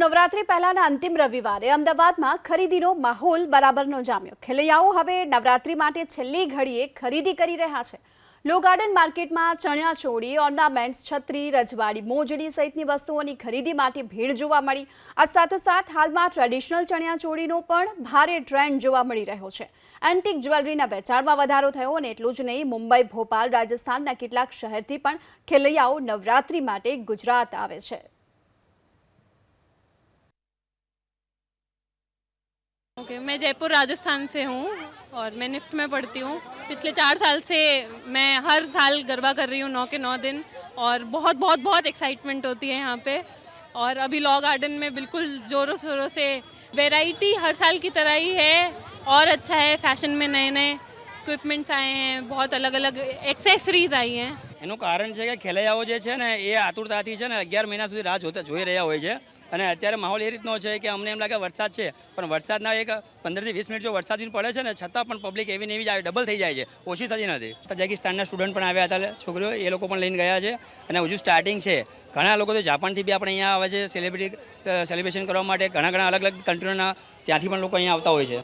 નવરાત્રી પહેલાના અંતિમ રવિવારે અમદાવાદમાં ખરીદીનો માહોલ બરાબરનો જામ્યો। ખેલૈયાઓ હવે નવરાત્રી માટે છેલ્લી ઘડીએ ખરીદી કરી રહ્યા છે। લો ગાર્ડન માર્કેટમાં ચણિયાચોળી, ઓર્નામેન્ટ્સ, છત્રી, રજવાડી, મોજડી સહિતની વસ્તુઓની ખરીદી માટે ભીડ જોવા મળી। આ સાથોસાથ હાલમાં ટ્રેડિશનલ ચણિયાચોળીનો પણ ભારે ટ્રેન્ડ જોવા મળી રહ્યો છે। એન્ટિક જ્વેલરીના વેચાણમાં વધારો થયો અને એટલું જ નહીં, મુંબઈ, ભોપાલ, રાજસ્થાનના કેટલાક શહેરથી પણ ખેલૈયાઓ નવરાત્રી માટે ગુજરાત આવે છે। मैं जयपुर राजस्थान से हूँ और मैं निफ्ट में पढ़ती हूँ। पिछले 4 साल से मैं हर साल गरबा कर रही हूँ 9 के 9 दिन और बहुत बहुत बहुत एक्साइटमेंट होती है यहाँ पे। और अभी लॉ गार्डन में बिल्कुल ज़ोरों शोरों से वैरायटी हर साल की तरह ही है और अच्छा है। फैशन में नए नए इक्विपमेंट्स आए हैं, बहुत अलग अलग एक्सेसरीज आई हैं। એનું કારણ છે કે ખેલૈયાઓ જે છે ને એ આતુરતાથી છે ને 11 મહિના સુધી રાહ જોઈ રહ્યા હોય છે અને અત્યારે માહોલ એ રીતનો છે કે અમને એમ લાગે વરસાદ છે પણ વરસાદના એક 15 થી 20 મિનિટ જો વરસાદ પડે છે ને છતાં પણ પબ્લિક એવી ને એવી જ આવે, ડબલ થઈ જાય છે, ઓછી થતી નથી। તજાકિસ્તાનના સ્ટુડન્ટ પણ આવ્યા હતા, છોકરીઓ એ લોકો પણ લઈને ગયા છે અને હજુ સ્ટાર્ટિંગ છે। ઘણા લોકો તો જાપાનથી બી આપણે અહીંયા આવે છે સેલિબ્રેશન કરવા માટે, ઘણા અલગ અલગ કન્ટ્રીઓના ત્યાંથી પણ લોકો અહીંયા આવતા હોય છે।